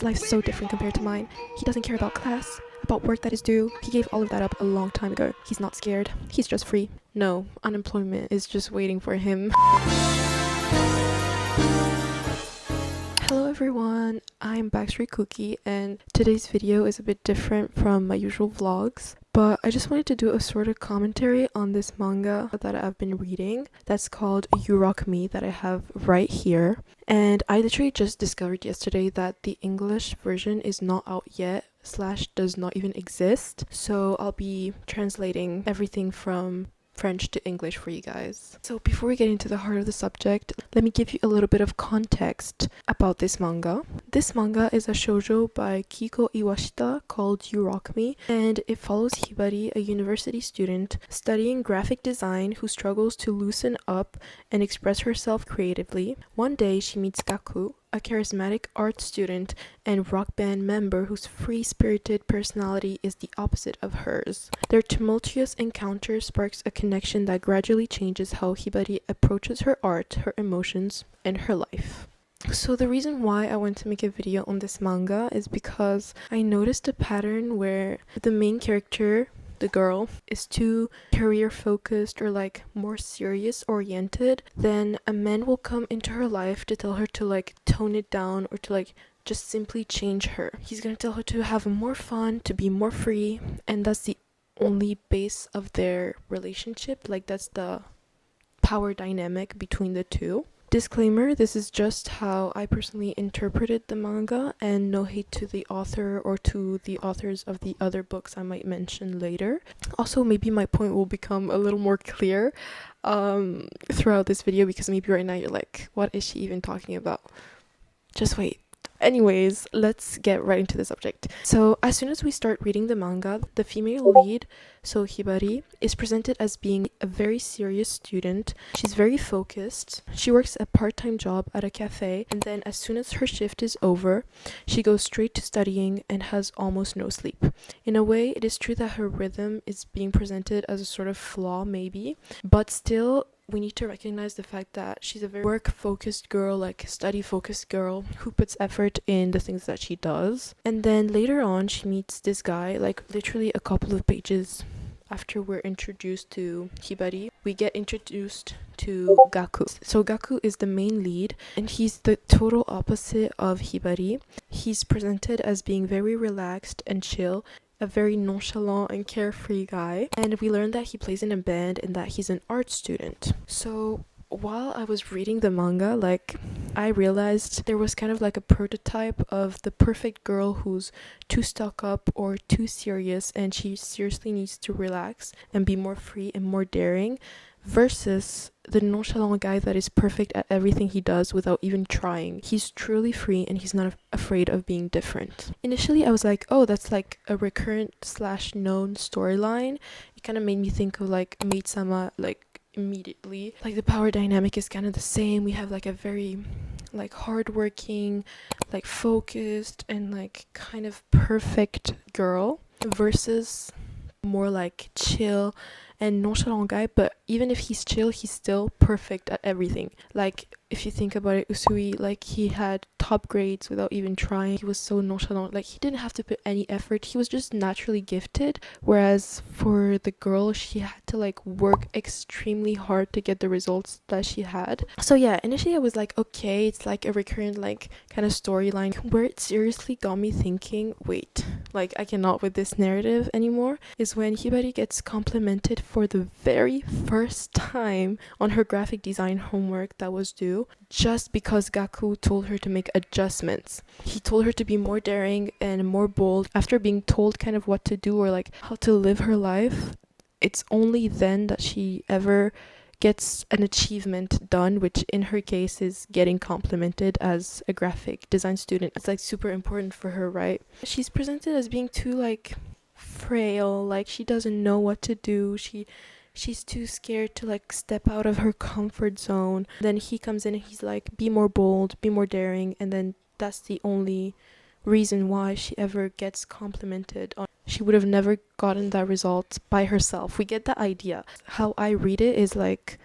His life's so different compared to mine. He doesn't care about class, about work that is due. He gave all of that up a long time ago. He's not scared. He's just free. No, unemployment is just waiting for him. Hello everyone, I'm Backstreet Cookie and today's video is a bit different from my usual vlogs, but I just wanted to do a sort of commentary on this manga that I've been reading that's called You Rock Me that I have right here. And I literally just discovered yesterday that the English version is not out yet / does not even exist, so I'll be translating everything from French to English for you guys. So before we get into the heart of the subject, let me give you a little bit of context about this manga. This manga is a shoujo by Kiko Iwashita called You Rock Me, and it follows Hibari, a university student studying graphic design who struggles to loosen up and express herself creatively. One day she meets Gaku, a charismatic art student and rock band member whose free-spirited personality is the opposite of hers. Their tumultuous encounter sparks a connection that gradually changes how Hibari approaches her art, her emotions, and her life. So the reason why I want to make a video on this manga is because I noticed a pattern where the main character, the girl, is too career focused or like more serious oriented, then a man will come into her life to tell her to like tone it down or to like just simply change her. He's gonna tell her to have more fun, to be more free, and that's the only base of their relationship. Like that's the power dynamic between the two. Disclaimer, this is just how I personally interpreted the manga, and no hate to the author or to the authors of the other books I might mention later. Also, maybe my point will become a little more clear throughout this video, because maybe right now you're like, what is she even talking about? Just wait. Anyways, let's get right into the subject. So as soon as we start reading the manga, the female lead, so Hibari, is presented as being a very serious student. She's very focused. She works a part-time job at a cafe, and then as soon as her shift is over, she goes straight to studying and has almost no sleep. In a way, it is true that her rhythm is being presented as a sort of flaw maybe, but still we need to recognize the fact that she's a very work-focused girl, like study-focused girl who puts effort in the things that she does. And then later on, she meets this guy, like literally a couple of pages after we're introduced to Hibari, we get introduced to Gaku. So Gaku is the main lead, and he's the total opposite of Hibari. He's presented as being very relaxed and chill, a very nonchalant and carefree guy, and we learned that he plays in a band and that he's an art student. So while I was reading the manga, like I realized there was kind of like a prototype of the perfect girl who's too stuck up or too serious, and she seriously needs to relax and be more free and more daring, versus the nonchalant guy that is perfect at everything he does without even trying. He's truly free and he's not afraid of being different. Initially I was like, oh, that's like a recurrent / known storyline. It kind of made me think of like Maid-sama, like immediately. Like the power dynamic is kind of the same. We have like a very like hardworking, like focused and like kind of perfect girl versus more like chill and nonchalant guy, but even if he's chill, he's still perfect at everything. Like if you think about it, Usui, like he had top grades without even trying. He was so nonchalant, like he didn't have to put any effort. He was just naturally gifted, whereas for the girl, she had to like work extremely hard to get the results that she had. So yeah, initially I was like, okay, it's like a recurrent like kind of storyline. Where it seriously got me thinking, wait, like I cannot with this narrative anymore, is when Hibari gets complimented for the very first time on her graphic design homework that was due, just because Gaku told her to make adjustments. He told her to be more daring and more bold after being told kind of what to do or like how to live her life. It's only then that she ever gets an achievement done, which in her case is getting complimented as a graphic design student. It's like super important for her, right? She's presented as being too like frail, like she doesn't know what to do. She's too scared to like step out of her comfort zone. Then he comes in and he's like, be more bold, be more daring, and then that's the only reason why she ever gets complimented on. She would have never gotten that result by herself. We get the idea. How I read it is like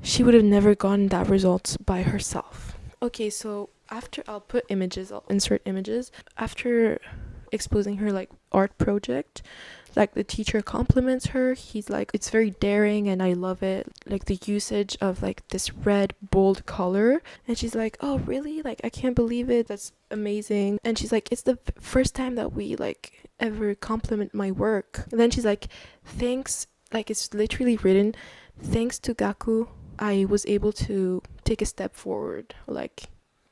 she would have never gotten that result by herself. Okay, so after I'll put images, I'll insert images. After exposing her like art project, like the teacher compliments her. He's like, it's very daring and I love it, like the usage of like this red bold color. And she's like, oh really, like I can't believe it, that's amazing. And she's like, it's the first time that we like ever compliment my work. And then she's like, thanks, like it's literally written, thanks to Gaku I was able to take a step forward, like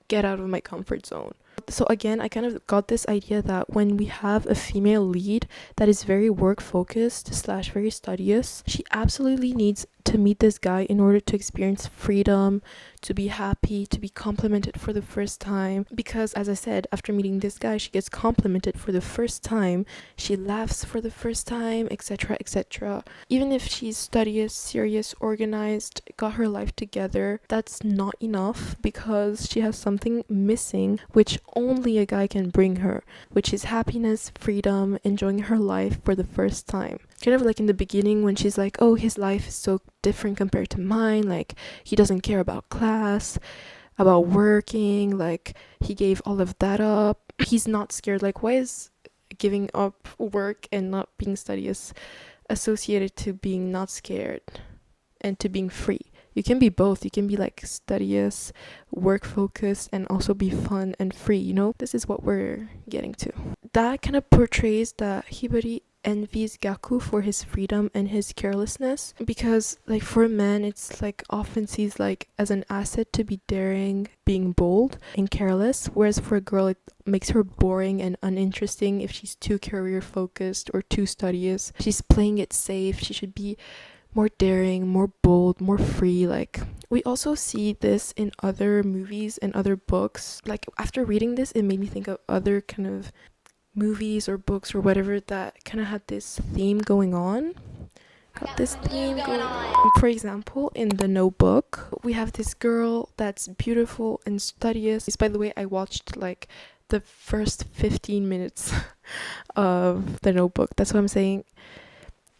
get out of my comfort zone. So again, I kind of got this idea that when we have a female lead that is very work focused / very studious, she absolutely needs to meet this guy in order to experience freedom, to be happy, to be complimented for the first time. Because as I said, after meeting this guy, she gets complimented for the first time, she laughs for the first time, etc., etc. Even if she's studious, serious, organized, got her life together, that's not enough because she has something missing which only a guy can bring her, which is happiness, freedom, enjoying her life for the first time. Kind of like in the beginning when she's like, oh, his life is so different compared to mine, like he doesn't care about class, about working, like he gave all of that up. He's not scared. Like, why is giving up work and not being studious associated to being not scared and to being free? You can be both. You can be like studious, work focused, and also be fun and free, you know? This is what we're getting to. That kind of portrays that Hibari envies Gaku for his freedom and his carelessness, because like for a man it's like often sees like as an asset to be daring, being bold and careless, whereas for a girl it makes her boring and uninteresting if she's too career focused or too studious. She's playing it safe. She should be more daring, more bold, more free. Like we also see this in other movies and other books. Like after reading this, it made me think of other kind of movies or books or whatever that kind of had this theme going on. For example, in The Notebook, we have this girl that's beautiful and studious. By the way, I watched like the first 15 minutes of The Notebook. That's what I'm saying.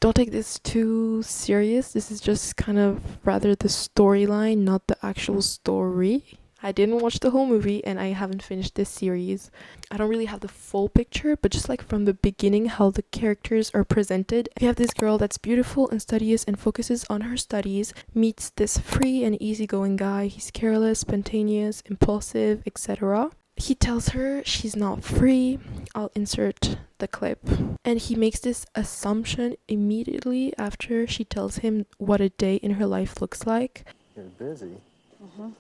Don't take this too serious. This is just kind of rather the storyline, not the actual story. I didn't watch the whole movie and I haven't finished this series. I don't really have the full picture, but just like from the beginning, how the characters are presented. You have this girl that's beautiful and studious and focuses on her studies, meets this free and easygoing guy. He's careless, spontaneous, impulsive, etc. He tells her she's not free. I'll insert the clip. And he makes this assumption immediately after she tells him what a day in her life looks like. You're busy. Mm-hmm.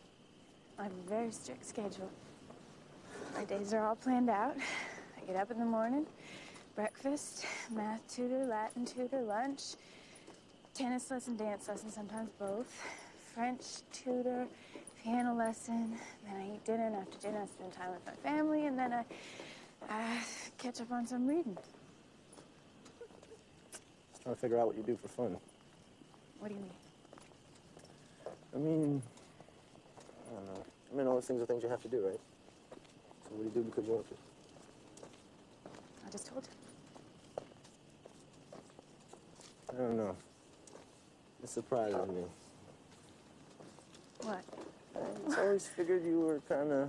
I have a very strict schedule. My days are all planned out. I get up in the morning, breakfast, math tutor, Latin tutor, lunch, tennis lesson, dance lesson, sometimes both, French tutor, piano lesson, then I eat dinner, and after dinner I spend time with my family, and then I catch up on some reading. Just trying to figure out what you do for fun. What do you mean? I mean, I don't know. I mean, all those things are things you have to do, right? So what do you do because you want to? I just told you. I don't know. It surprises me. What? I just always figured you were kind of...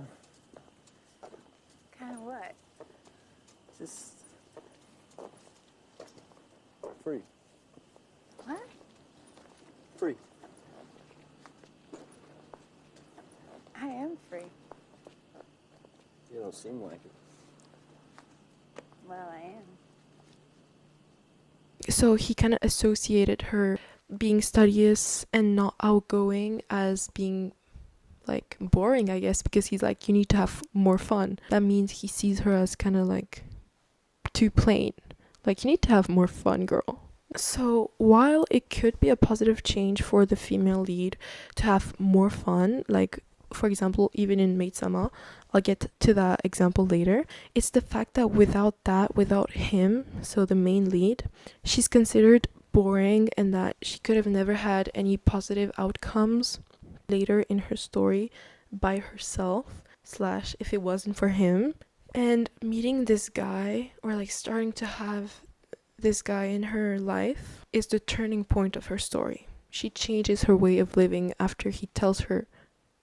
Kind of what? just... free. What? Free. I am free. You don't seem like it. Well, I am. So he kind of associated her being studious and not outgoing as being like boring, I guess, because he's like, you need to have more fun. That means he sees her as kind of like too plain. Like, you need to have more fun, girl. So while it could be a positive change for the female lead to have more fun, like for example, even in Maid-sama, I'll get to that example later, it's the fact that without him, so the main lead, she's considered boring and that she could have never had any positive outcomes later in her story by herself, / if it wasn't for him. And meeting this guy, or like starting to have this guy in her life, is the turning point of her story. She changes her way of living after he tells her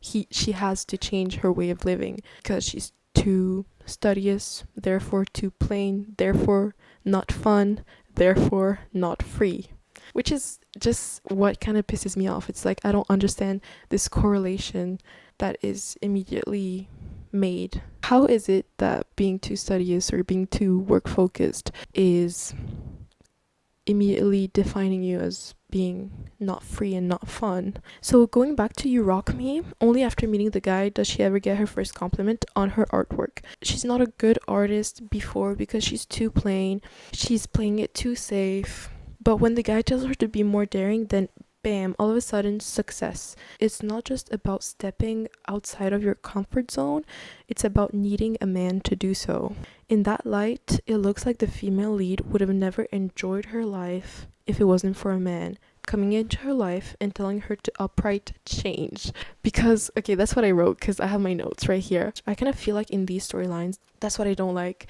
she has to change her way of living because she's too studious, therefore too plain, therefore not fun, therefore not free. Which is just what kind of pisses me off. It's like I don't understand this correlation that is immediately made. How is it that being too studious or being too work focused is immediately defining you as being not free and not fun? So going back to You Rock Me, only after meeting the guy does she ever get her first compliment on her artwork. She's not a good artist before because she's too plain. She's playing it too safe. But when the guy tells her to be more daring, then bam, all of a sudden success. It's not just about stepping outside of your comfort zone, it's about needing a man to do so. In that light, it looks like the female lead would have never enjoyed her life if it wasn't for a man coming into her life and telling her to upright change. Because, okay, that's what I wrote because I have my notes right here. I kind of feel like in these storylines, that's what I don't like,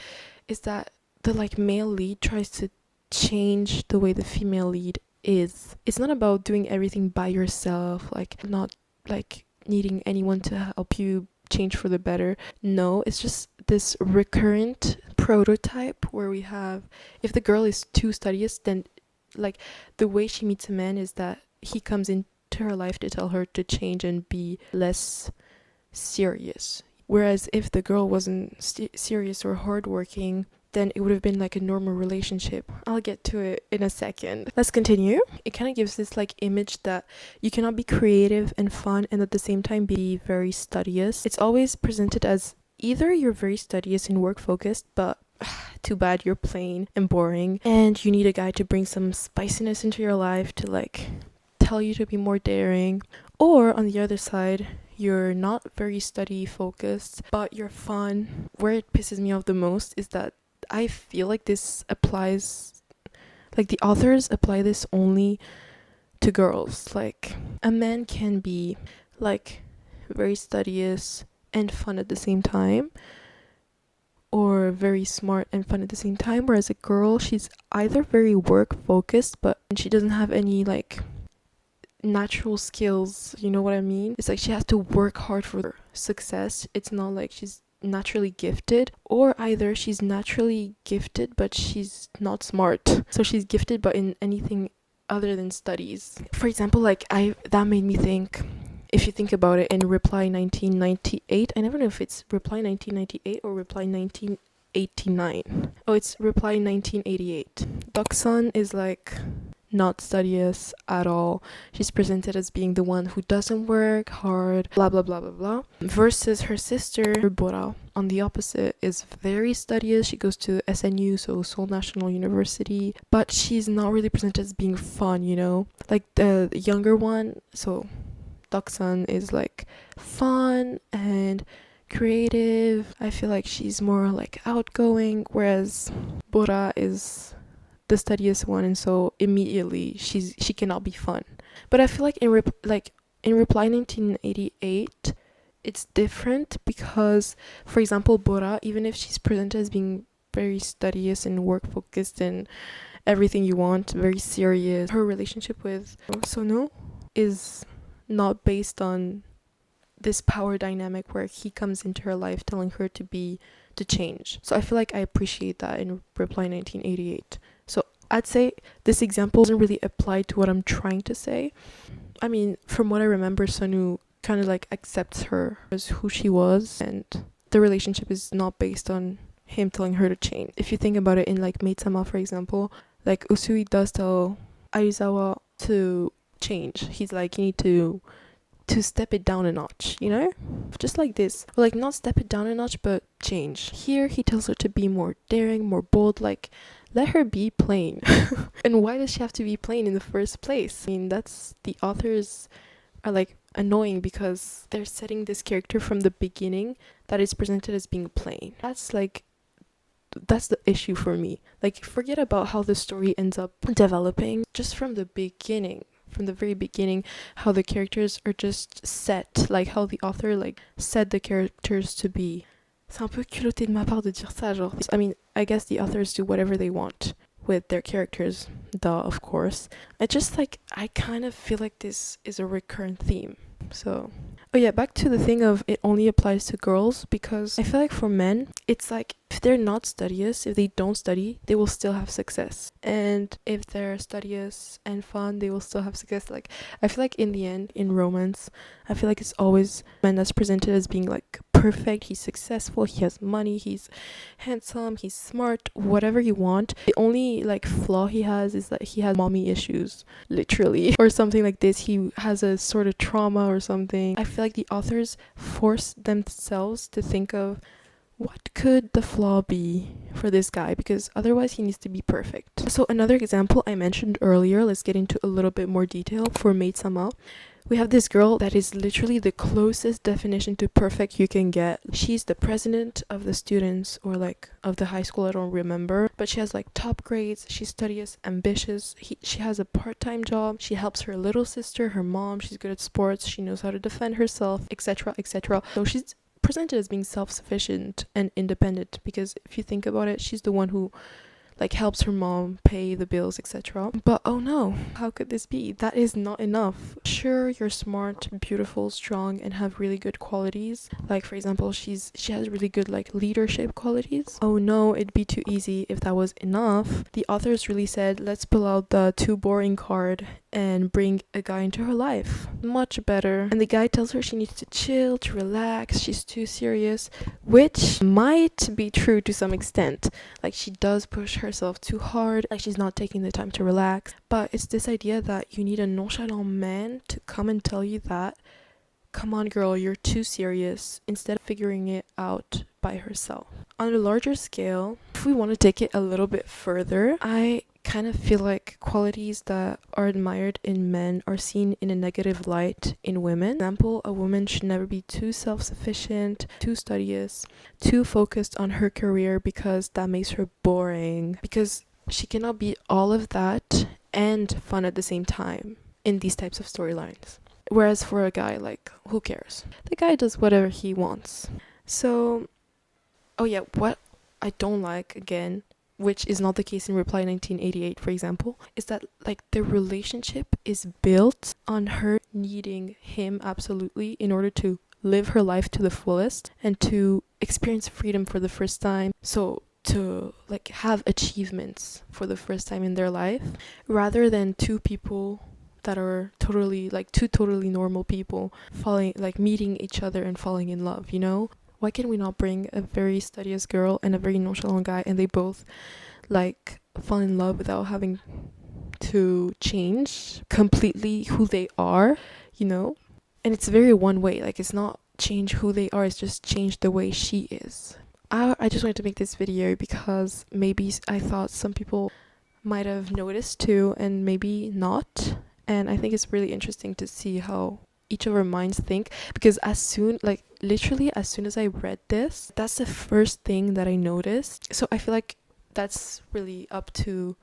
is that the like male lead tries to change the way the female lead is. It's not about doing everything by yourself, like not like needing anyone to help you change for the better. No, it's just this recurrent prototype where we have, if the girl is too studious, then like the way she meets a man is that he comes into her life to tell her to change and be less serious. Whereas if the girl wasn't serious or hardworking, then it would have been like a normal relationship. I'll get to it in a second. Let's continue. It kind of gives this like image that you cannot be creative and fun and at the same time be very studious. It's always presented as either you're very studious and work focused, but too bad you're plain and boring, and you need a guy to bring some spiciness into your life to like tell you to be more daring. Or on the other side, you're not very study focused, but you're fun. Where it pisses me off the most is that I feel like this applies, like the authors apply this only to girls. Like a man can be like very studious and fun at the same time, or very smart and fun at the same time, whereas a girl, she's either very work focused but she doesn't have any like natural skills, you know what I mean? It's like she has to work hard for success. It's not like she's naturally gifted, or either she's naturally gifted but she's not smart, so she's gifted but in anything other than studies. For example, like that made me think, if you think about it, in Reply 1998, I never know if it's Reply 1998 or Reply 1989. Oh, it's Reply 1988. Doksun is like not studious at all. She's presented as being the one who doesn't work hard, blah blah blah blah blah. Versus her sister, Bora, on the opposite, is very studious. She goes to SNU, so Seoul National University, but she's not really presented as being fun, you know? Like the younger one, so Doksun is like fun and creative. I feel like she's more like outgoing, whereas Bora is the studious one, and so immediately she cannot be fun. But I feel like in Reply 1988, it's different because, for example, Bora, even if she's presented as being very studious and work focused and everything you want, very serious, her relationship with Sonu is not based on this power dynamic where he comes into her life telling her to change. So I feel like I appreciate that in Reply 1988. So I'd say this example doesn't really apply to what I'm trying to say. I mean, from what I remember, Sonu kind of like accepts her as who she was, and the relationship is not based on him telling her to change. If you think about it, in like Maid-sama, for example, like Usui does tell Aizawa to change. He's like, you need to step it down a notch, you know? Just like this. Or like not step it down a notch, but change. Here he tells her to be more daring, more bold, like let her be plain. And why does she have to be plain in the first place? I mean, that's, the authors are like annoying because they're setting this character from the beginning that is presented as being plain. That's the issue for me. Like, forget about how the story ends up developing. Just from the beginning, from the very beginning, how the characters are just set, like how the author like set the characters to be. C'est un peu culotté de ma part de dire ça, genre. I mean, I guess the authors do whatever they want with their characters, duh, of course. I just like, I kind of feel like this is a recurrent theme. So Oh yeah, back to the thing of it only applies to girls, because I feel like for men, it's like if they're not studious, if they don't study, they will still have success. And if they're studious and fun, they will still have success. Like, I feel like in the end, in romance, I feel like it's always men that's presented as being like perfect, he's successful, he has money, he's handsome, he's smart, whatever you want. The only like flaw he has is that he has mommy issues, literally, or something like this. He has a sort of trauma or something. I feel like the authors force themselves to think of what could the flaw be for this guy, because otherwise he needs to be perfect. So another example I mentioned earlier, let's get into a little bit more detail for Maid Sama. We have this girl that is literally the closest definition to perfect you can get. She's the president of the students, or like of the high school, I don't remember, but she has like top grades, she's studious, ambitious, she has a part-time job, she helps her little sister, her mom, she's good at sports, she knows how to defend herself, etc, etc. So she's presented as being self-sufficient and independent, because if you think about it, she's the one who like helps her mom pay the bills, etc. But oh no, how could this be? That is not enough. Sure, you're smart, beautiful, strong, and have really good qualities. Like for example, she has really good like leadership qualities. Oh no, it'd be too easy if that was enough. The authors really said, let's pull out the too boring card and bring a guy into her life. Much better. And the guy tells her she needs to chill, to relax, she's too serious, which might be true to some extent. Like she does push herself too hard, like she's not taking the time to relax. But it's this idea that you need a nonchalant man to come and tell you that, come on girl, you're too serious, instead of figuring it out by herself. On a larger scale, if we want to take it a little bit further, I kind of feel like qualities that are admired in men are seen in a negative light in women. For example, a woman should never be too self-sufficient, too studious, too focused on her career, because that makes her boring, because she cannot be all of that and fun at the same time in these types of storylines. Whereas for a guy, like, who cares? The guy does whatever he wants. So, oh yeah, what I don't like, again, which is not the case in Reply 1988, for example, is that like the relationship is built on her needing him absolutely in order to live her life to the fullest and to experience freedom for the first time. So to like have achievements for the first time in their life, rather than two people that are totally like two totally normal people falling, like meeting each other and falling in love, you know? Why can we not bring a very studious girl and a very nonchalant guy, and they both like fall in love without having to change completely who they are, you know? And it's very one way, like it's not change who they are, it's just change the way she is. I just wanted to make this video because maybe I thought some people might have noticed too, and maybe not. And I think it's really interesting to see how each of our minds think, because as soon as I read this, that's the first thing that I noticed. So I feel like that's really up to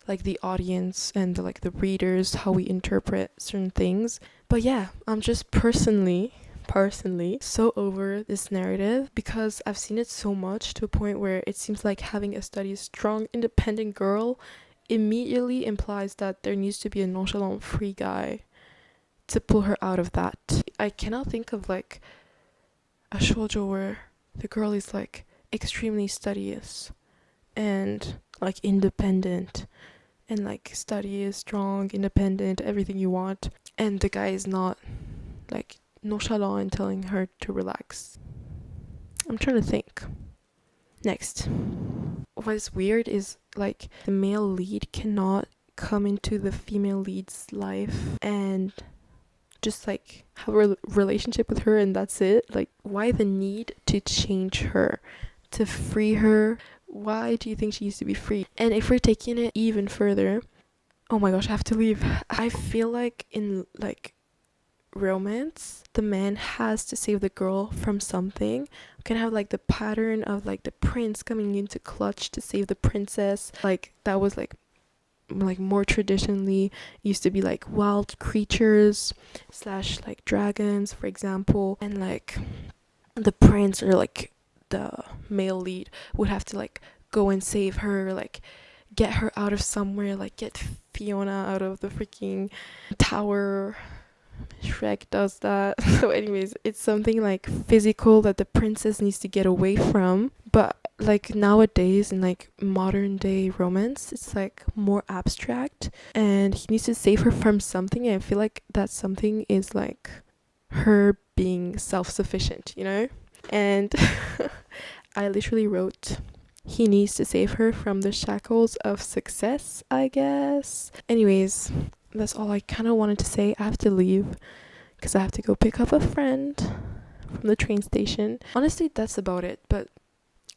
like the audience and the readers, how we interpret certain things. But yeah, I'm just personally so over this narrative, because I've seen it so much to a point where it seems like having a studious, strong, independent girl immediately implies that there needs to be a nonchalant, free guy to pull her out of that. I cannot think of like a shoujo where the girl is like extremely studious and like independent, and like studious, strong, independent, everything you want, and the guy is not like nonchalant and telling her to relax. I'm trying to think. Next, what is weird is like the male lead cannot come into the female lead's life and just like have a relationship with her and that's it. Like, why the need to change her, to free her? Why do you think she needs to be free? And if we're taking it even further, oh my gosh, I have to leave. I feel like in like romance, the man has to save the girl from something. We can have like the pattern of like the prince coming into clutch to save the princess. Like that was like more traditionally used to be like wild creatures / like dragons, for example, and like the prince or like the male lead would have to like go and save her, like get her out of somewhere, like get Fiona out of the freaking tower Shrek does that. So anyways, it's something like physical that the princess needs to get away from. But like nowadays in like modern day romance, it's like more abstract and he needs to save her from something, and I feel like that something is like her being self-sufficient, you know? And I literally wrote he needs to save her from the shackles of success, I guess. Anyways, that's all I kind of wanted to say. I have to leave because I have to go pick up a friend from the train station. Honestly, that's about it. But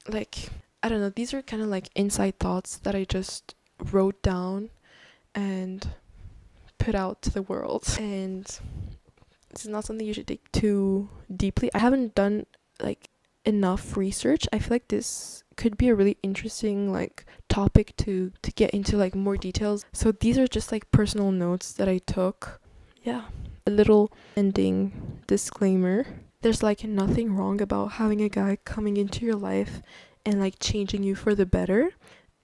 like, I don't know, these are kind of like inside thoughts that I just wrote down and put out to the world. And this is not something you should take too deeply. I haven't done like enough research. I feel like this could be a really interesting like topic to get into like more details. So these are just like personal notes that I took. Yeah. A little ending disclaimer. There's like nothing wrong about having a guy coming into your life and like changing you for the better.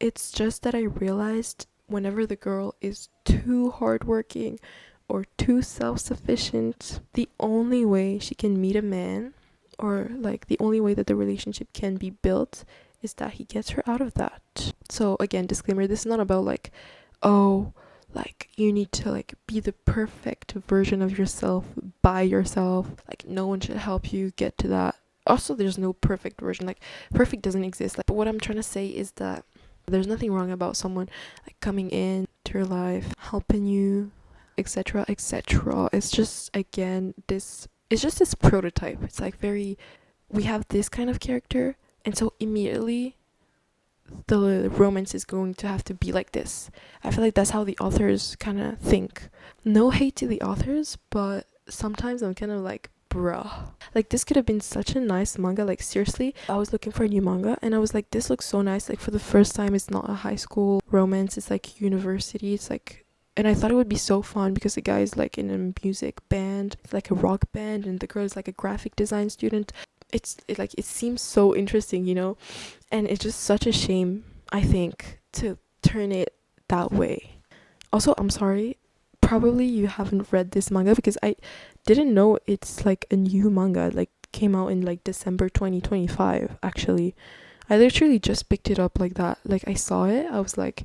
It's just that I realized whenever the girl is too hardworking or too self-sufficient, the only way she can meet a man, or like the only way that the relationship can be built, is that he gets her out of that. So again, disclaimer, this is not about like, oh, like you need to like be the perfect version of yourself by yourself. Like no one should help you get to that. Also, there's no perfect version. Like perfect doesn't exist. Like, but what I'm trying to say is that there's nothing wrong about someone like coming in to your life, helping you, etc., etc. It's just, again, this it's just this prototype. It's like very, we have this kind of character, and so immediately the romance is going to have to be like this. I feel like that's how the authors kind of think. No hate to the authors, but sometimes I'm kind of like, bruh. Like this could have been such a nice manga. Like seriously, I was looking for a new manga and I was like, this looks so nice. Like for the first time, it's not a high school romance. It's like university. It's like, and I thought it would be so fun because the guy is like in a music band, it's like a rock band, and the girl is like a graphic design student. It seems so interesting, you know, and it's just such a shame, I think, to turn it that way. Also, I'm sorry, probably you haven't read this manga because I didn't know it's like a new manga, like came out in like December 2025 actually. I literally just picked it up like that. Like I saw it, I was like,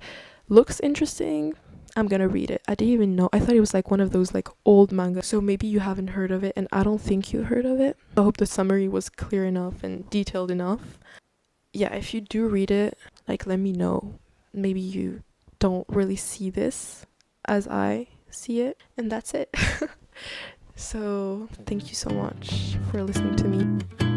looks interesting, I'm gonna read it. I didn't even know. I thought it was like one of those like old manga. So maybe you haven't heard of it, and I don't think you heard of it. I hope the summary was clear enough and detailed enough. Yeah, if you do read it, like let me know. Maybe you don't really see this as I see it, and that's it. So thank you so much for listening to me.